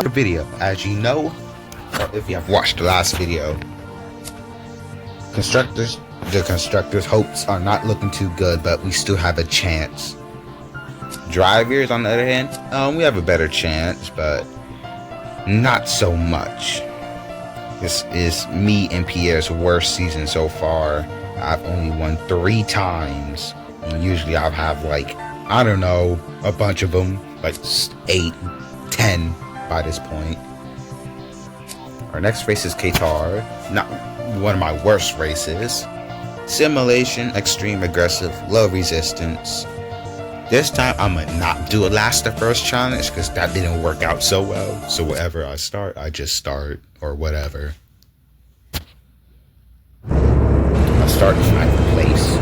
video. As you know, or if you have watched the last video, the constructors' hopes are not looking too good, but we still have a chance. Drivers, on the other hand, we have a better chance, but not so much. This is me and Pierre's worst season so far. I've only won 3 times. And usually I'll have, like, I don't know, a bunch of them, like 8, 10 by this point. Our next race is Qatar. Not one of my worst races. Simulation, extreme aggressive, low resistance. This time I'm gonna not do a last to first challenge because that didn't work out so well. So wherever I start, I just start or whatever. I start in 9th place.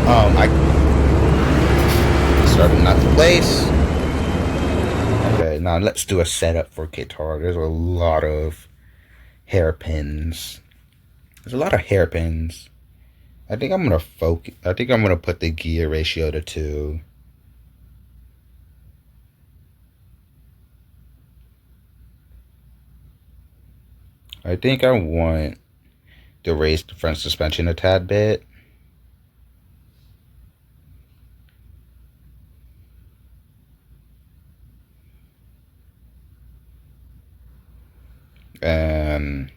I started in 9th place. Okay, now let's do a setup for Qatar. There's a lot of hairpins. I think I'm gonna focus. I think I'm gonna put the gear ratio to 2. I think I want to raise the front suspension a tad bit. And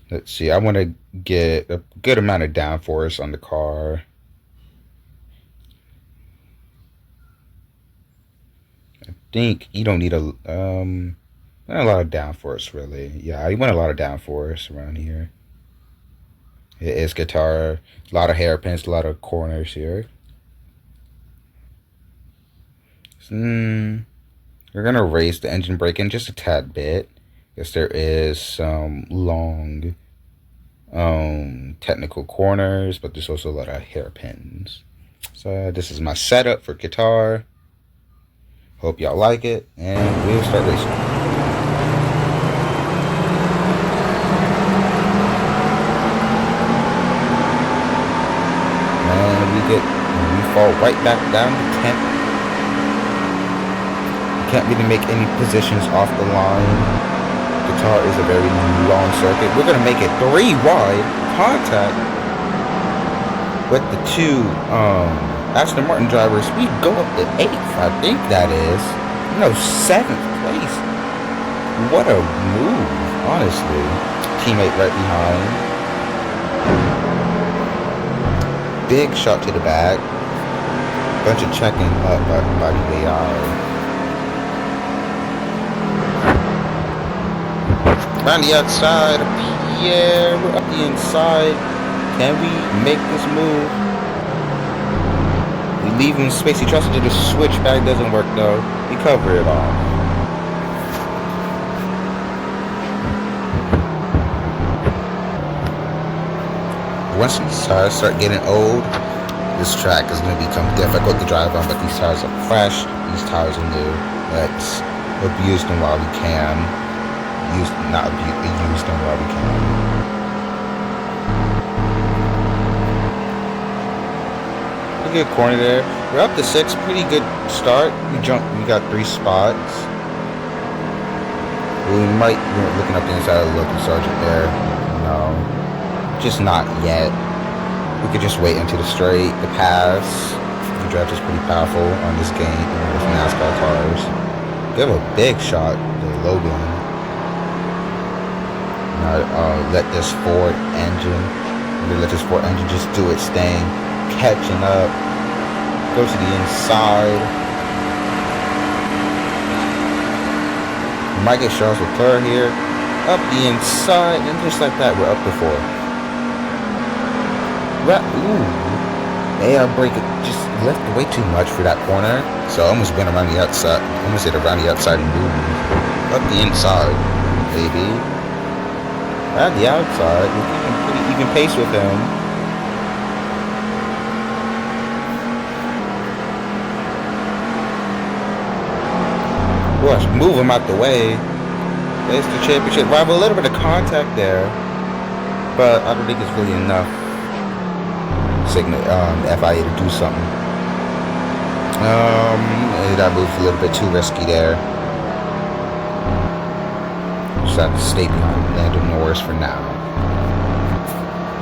let's see, I want to get a good amount of downforce on the car. I think you don't need not a lot of downforce, really. Yeah, you want a lot of downforce around here. It is Qatar. A lot of hairpins, a lot of corners here. We're gonna raise the engine braking just a tad bit. Yes, there is some long technical corners, but there's also a lot of hairpins. So this is my setup for Qatar. Hope y'all like it, and we'll start racing. And we fall right back down to 10th. Can't really make any positions off the line. Qatar is a very long circuit. We're going to make it 3 wide contact with the 2 Aston Martin drivers. We go up to 8th, I think that is. No, 7th place. What a move, honestly. Teammate right behind. Big shot to the back. Bunch of checking up by the way out. Around the outside, Pierre, we're up the inside. Can we make this move? We leave him space. He tries to do the switchback, doesn't work though. We cover it off. Once these tires start getting old, this track is going to become difficult to drive on, but these tires are fresh. These tires are new. Let's abuse them while we can. Use them while we can. A good corner there. We're up to 6. Pretty good start. We got 3 spots. We're looking up the inside of the local sergeant there. No, just not yet. We could just wait into the straight, the pass. The draft is pretty powerful on this game with Nascar cars. They have a big shot, the Logan. Let this Ford engine just do its thing, catching up, go to the inside. We might get Charles Leclerc here, up the inside, and just like that, we're up to 4. They are braking, just left way too much for that corner, so I almost went around the outside, almost hit around the outside and moved up the inside, baby. At the outside, we're keeping pretty even pace with him. Gosh, move him out the way. There's the championship rival. A little bit of contact there, but I don't think it's really enough. Signal FIA to do something. That move's a little bit too risky there. just have to stay behind Lando Norris for now.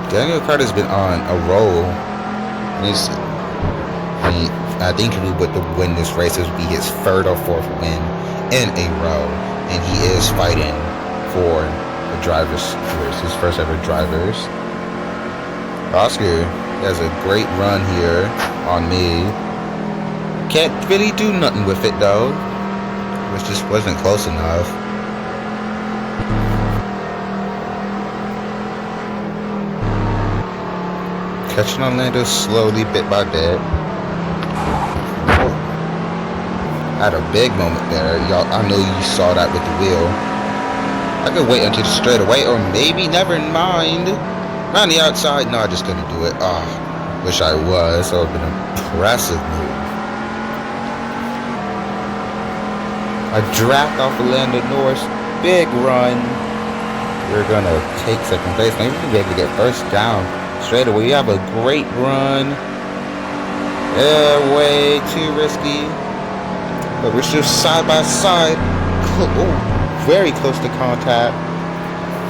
Daniel Ricciardo's been on a roll. I think with the win this race, it would be his third or fourth win in a row, and he is fighting for the drivers. His first ever drivers. Oscar has a great run here on me. Can't really do nothing with it though. It just wasn't close enough. Catching on Lando slowly, bit by bit. Had a big moment there. Y'all, I know you saw that with the wheel. I could wait until the straightaway, or maybe never mind. Around the outside, no, I just couldn't do it. Wish I was. That would have been an impressive move. A draft off of Lando Norris. Big run. We're gonna take second place. Maybe we'll be able to get first down straight away. We have a great run. Way too risky. But we're still side by side. Very close to contact.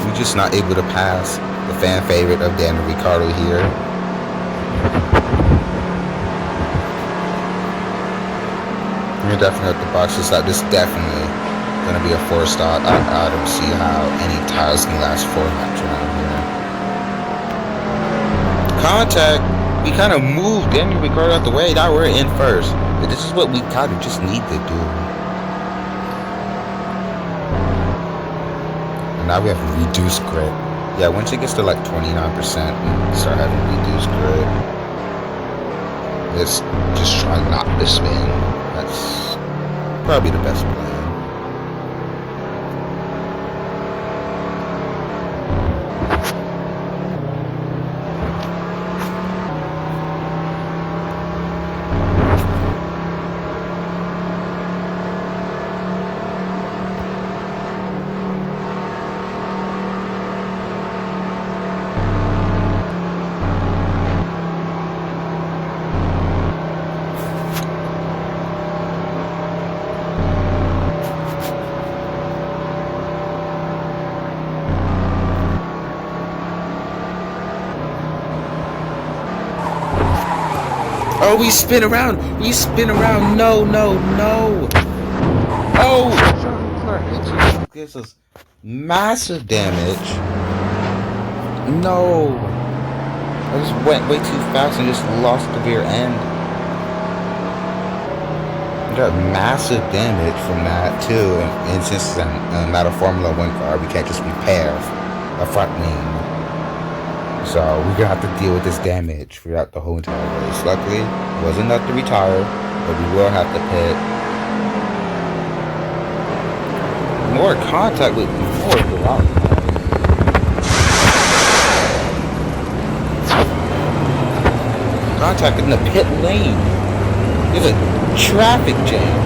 We're just not able to pass the fan favorite of Daniel Ricciardo here. We're definitely at the boxes. This is definitely going to be a 4-star. I don't see how any tires can last 4 laps around here. Contact. We kind of moved Daniel Ricciardo out the way. Now we're in first. But this is what we kind of just need to do. And now we have reduced grip. Yeah, once it gets to like 29%, we start having reduced grip. Let's just try not to spin. That's probably the best plan. Oh, we spin around. We spin around. No, no, no. Oh, Leclerc gives us massive damage. No. I just went way too fast and just lost the rear end. We got massive damage from that too. And since it's not a Formula 1 car, we can't just repair a front wing. So we're gonna have to deal with this damage throughout the whole entire race. Luckily, it wasn't enough to retire, but we will have to pit. More contact with more throughout. Contact in the pit lane. There's a traffic jam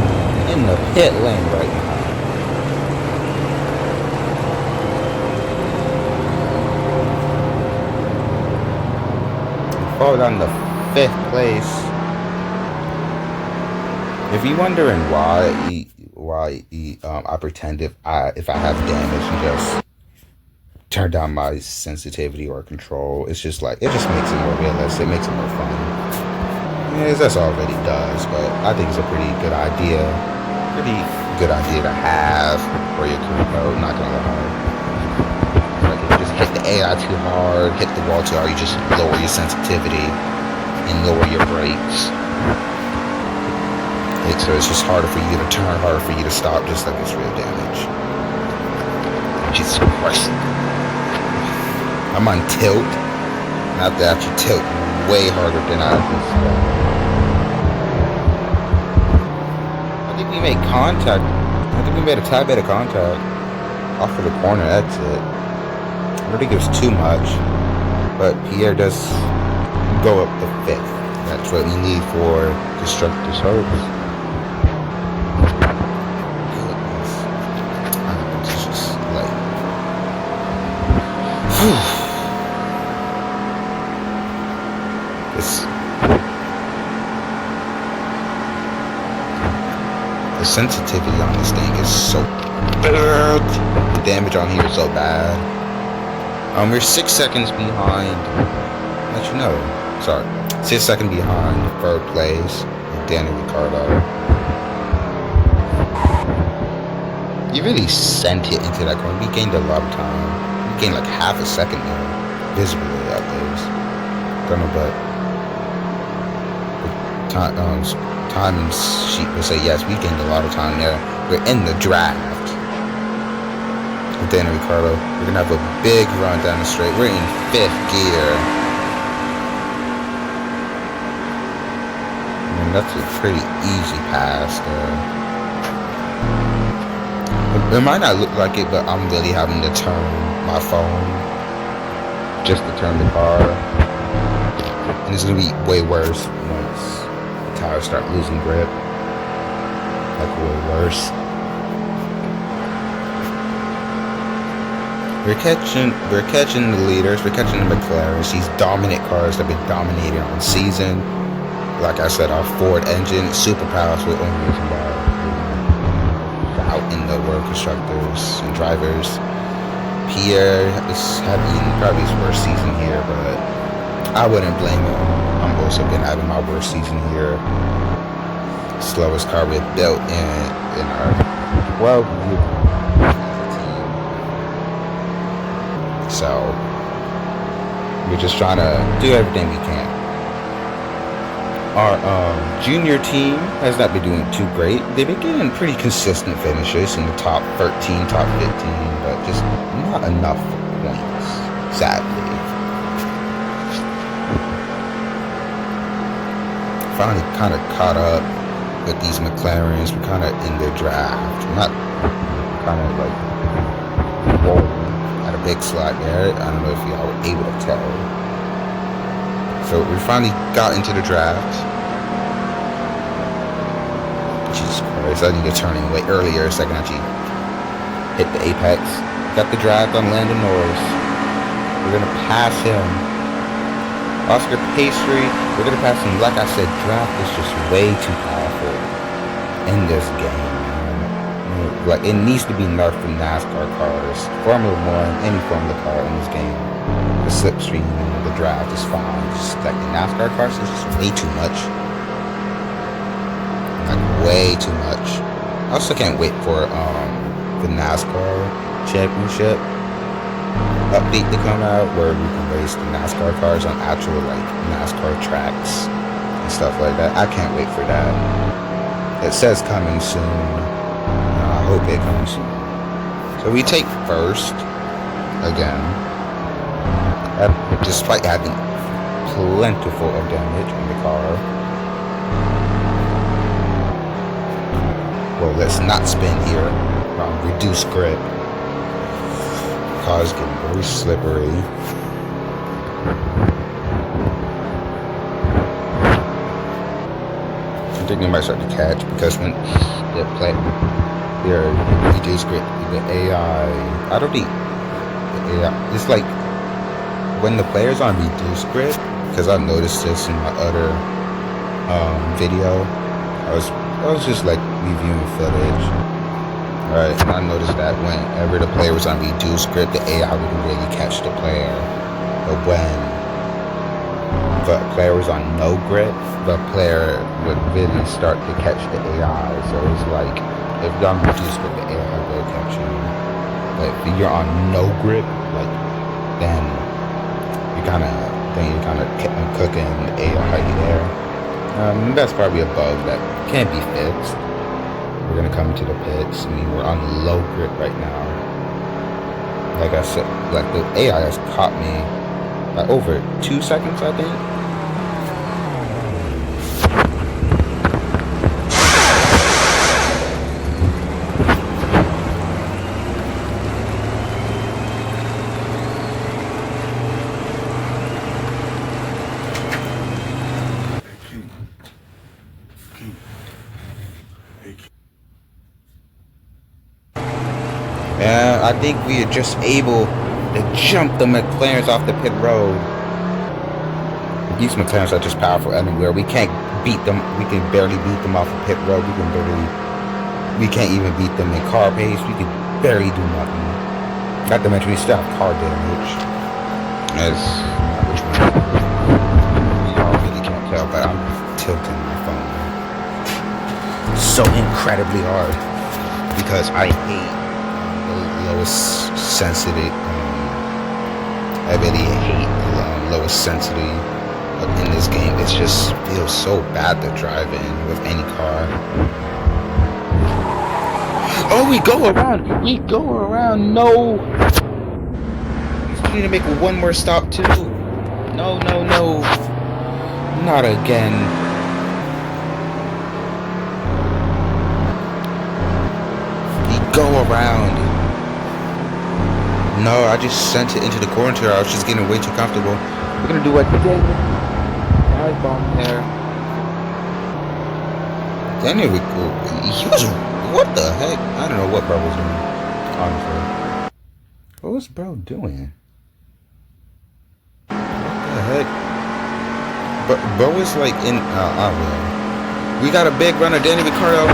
in the pit lane right now. Fall down to 5th place. If you're wondering why I pretend if I have damage and just turn down my sensitivity or control, it's just like it just makes it more realistic, it makes it more fun. Yes, that's all it really does, but I think it's a pretty good idea to have for your career mode. Not gonna lie. Hit the AI too hard, hit the wall too hard, you just lower your sensitivity and lower your brakes. So it's just harder for you to turn, harder for you to stop, just like it's real damage. Jesus Christ. I'm on tilt. I have to actually tilt way harder than I anticipated. I think we made contact. I think we made a tad bit of contact off of the corner exit. I don't think it was too much, but Pierre does go up to 5th. That's what we need for Constructors' hopes. Goodness. It's just like... The sensitivity on this thing is so bad. damage on here is so bad. We're 6 seconds behind. Actually, no. Sorry. 6 seconds behind third place. Daniel Ricciardo. You really sent it into that corner. We gained a lot of time. We gained like half a second there. Visibly, at least. Don't know, but the timing sheet will say yes, we gained a lot of time there. We're in the draft. With Daniel Ricciardo, we're gonna have a big run down the straight. We're in 5th gear. That's a pretty easy pass there. It might not look like it, but I'm really having to turn my phone just to turn the car. And it's going to be way worse once the tires start losing grip. Like way worse. We're catching the leaders. We're catching the McLarens. These dominant cars that have been dominating on season. Like I said, our Ford engine, super powerful, only reason why we're out in the World Constructors and Drivers. Pierre is having probably his worst season here, but I wouldn't blame him. I'm also been having my worst season here. Slowest car we've built in our 12 years as a team. So we're just trying to do everything we can. Our junior team has not been doing too great. They've been getting pretty consistent finishes in the top 13, top 15, but just not enough points, sadly. Finally kind of caught up with these McLarens. We're kind of in their draft. We're not kind of like rolling at a big slot there. I don't know if y'all were able to tell. So we finally got into the draft. Jesus Christ, I need to turn way earlier so I can actually hit the apex. Got the draft on Lando Norris. We're going to pass him. Oscar Pastry, we're going to pass him. Like I said, draft is just way too powerful in this game. Like, it needs to be nerfed for NASCAR cars. Formula 1, any Formula car in this game. The slipstream, the draft is fine. Just like the NASCAR cars is just way too much. Like way too much. I also can't wait for the Nascar Championship update to come out where we can race the NASCAR cars on actual like NASCAR tracks and stuff like that. I can't wait for that. It says coming soon. I hope it comes soon. So we take first again. Despite having plentiful of damage on the car. Well, let's not spin here. Reduce grip. The car is getting very slippery. I think they might start to catch because when they play, they're reduced grip. The AI, I don't think the AI. It's like when the player's on reduced grip, because I noticed this in my other video. I was just like reviewing footage, right? And I noticed that whenever the player was on reduced grip, the AI wouldn't really catch the player. But when the player was on no grip, the player would really start to catch the AI. So it's like if you're on reduced grip, the AI will catch you. But if you're on no grip, like then you're kind of cooking the AI there. That's probably a bug that can't be fixed. We're gonna come into the pits. I mean, we're on low grip right now. Like I said, like the AI has caught me by over 2 seconds, I think. Yeah, I think we are just able to jump the McLarens off the pit road. These McLarens are just powerful anywhere. We can't beat them. We can barely beat them off the pit road. We can't even beat them in car pace. We can barely do nothing. Not to mention we still have car damage. As which one? Y'all really can't tell, but I'm tilting my phone so incredibly hard because I hate the lowest sensitivity. I really hate the lowest sensitivity in this game. It just feels so bad to drive in with any car. Oh, we go around. We go around. No. We need to make one more stop too. No, no, no. Not again. We go around. No, I just sent it into the corner. I was just getting way too comfortable. We're gonna do what we did. Dive bomb there. Then here we go. He was. What the heck? I don't know what bro was doing. Honestly. What was bro doing? What the heck? But bro was like in. I don't know. We got a big runner, Danny Ricciardo,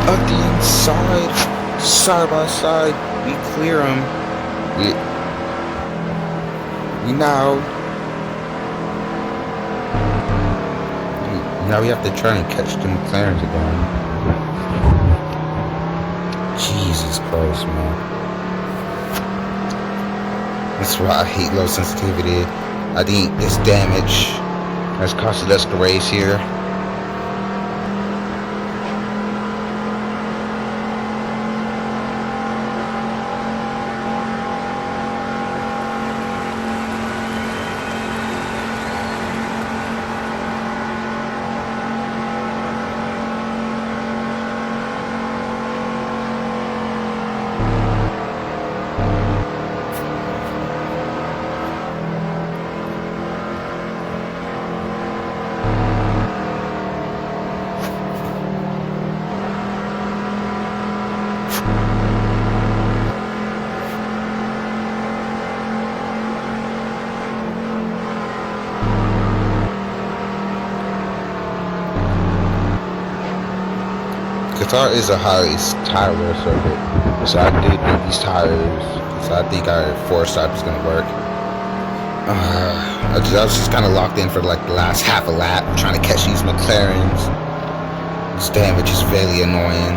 up the inside, side by side. We clear him. Now we have to try and catch the McLarens again. Jesus Christ, man. That's why I hate low sensitivity. I think this damage has costed us the race here. Qatar is a highly tire circuit, so I do think these tires. So I think our 4-stop is gonna work. I was just kind of locked in for like the last half a lap, trying to catch these McLarens. This damage is very annoying.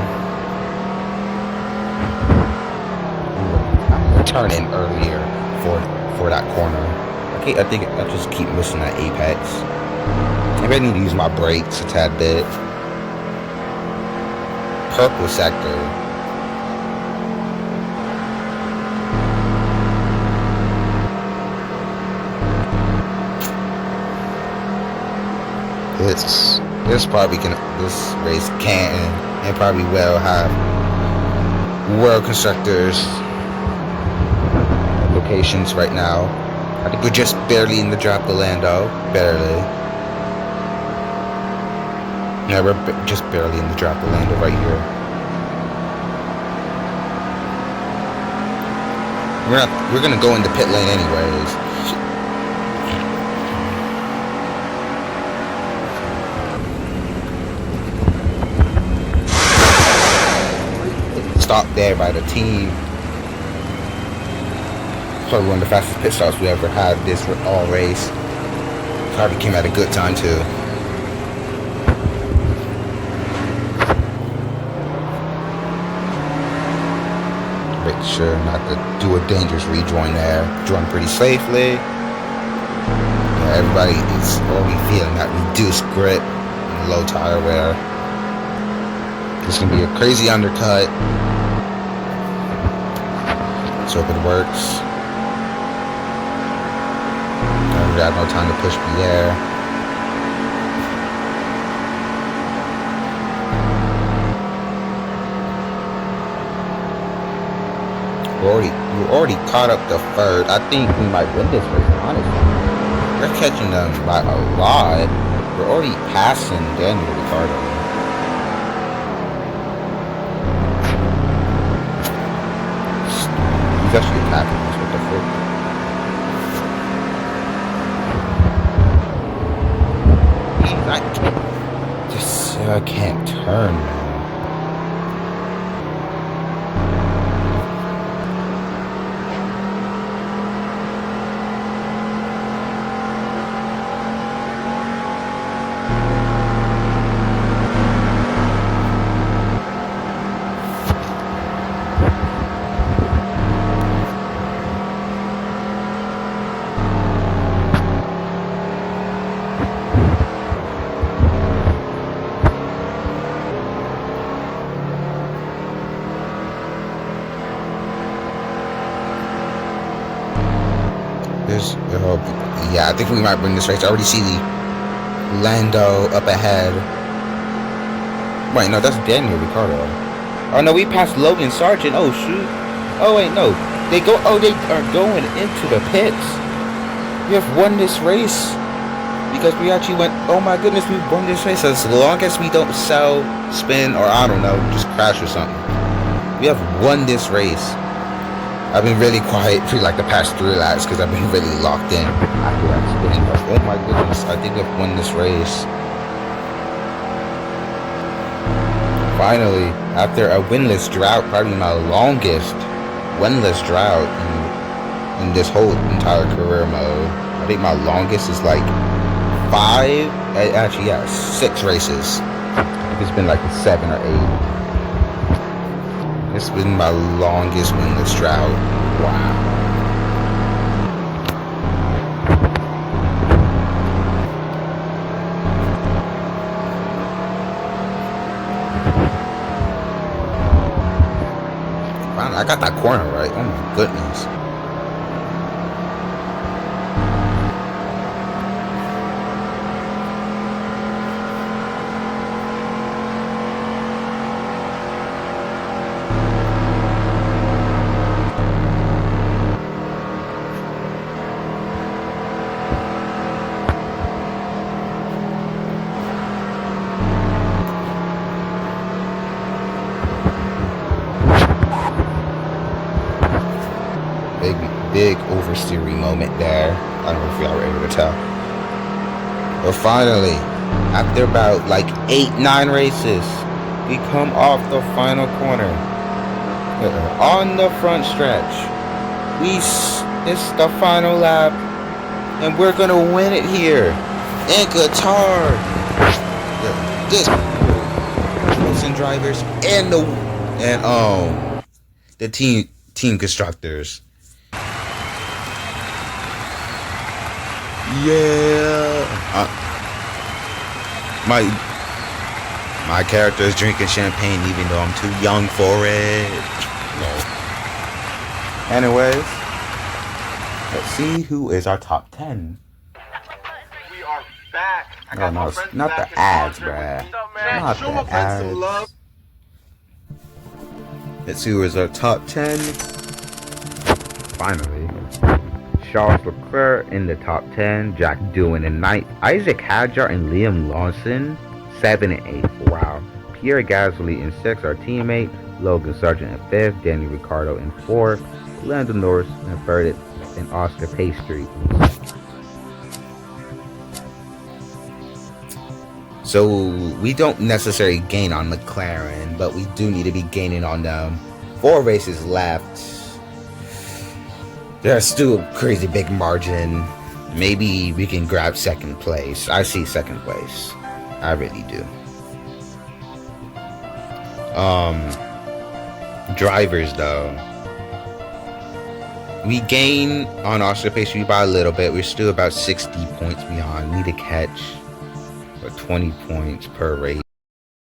I'm gonna turn in earlier for that corner. I think I just keep missing that apex. Maybe I need to use my brakes a tad bit. Purple sector. This race can and probably will have world constructors locations right now. I think we're just barely in the drop of Lando, barely. Yeah, we're just barely in the drop of Lando right here. We're gonna go into pit lane anyways. Stop there by the team. Probably one of the fastest pit stops we ever had this all race. Probably came at a good time too. Make sure not to do a dangerous rejoin there. Join pretty safely. Yeah, everybody is already feeling that reduced grip and low tire wear. It's gonna be a crazy undercut. Let's hope it works. We got no time to push Pierre. We're already caught up to third. I think we might win this race, honestly. We're catching them by a lot. We're already passing Daniel Ricciardo. He's actually attacking us with the foot. I can't turn, man. Yeah, I think we might win this race. I already see the Lando up ahead. Wait, no, that's Daniel Ricciardo. Oh no, we passed Logan Sargent. Oh shoot. Oh wait, no. They are going into the pits. We have won this race. Because we actually went, oh my goodness, we won this race. As long as we don't sell, spin, or I don't know, just crash or something. We have won this race. I've been really quiet for like the past 3 laps because I've been really locked in. After that spin, but oh my goodness, I think we've won this race. Finally, after a winless drought, probably my longest winless drought in this whole entire career mode. I think my longest is like 6 races. It's been like 7 or 8. It's been my longest winless drought. Wow. Finally, I got that corner right. Oh my goodness. Big oversteering moment there. I don't know if y'all were able to tell. But finally, after about like 8-9 races, we come off the final corner. On the front stretch. It's the final lap. And we're gonna win it here. In Qatar. This racing drivers and the team constructors. Yeah. My character is drinking champagne even though I'm too young for it. No. Anyways, let's see who is our top 10. We are back. Oh no, not the ads, bruh. Not the ads. Let's see who is our top 10. Finally. Charles Leclerc in the top 10, Jack Doohan in 9th, Isaac Hadjar and Liam Lawson 7 and 8th. Wow. Pierre Gasly in 6th, our teammate, Logan Sargent in 5th, Daniel Ricciardo in 4th, Lando Norris in 3rd, and Oscar Pastry. So we don't necessarily gain on McLaren, but we do need to be gaining on them. 4 races left. There's still a crazy big margin. Maybe we can grab 2nd place. I see 2nd place. I really do. Drivers though. We gain on Oscar Pastry by a little bit. We're still about 60 points behind. Need to catch 20 points per race.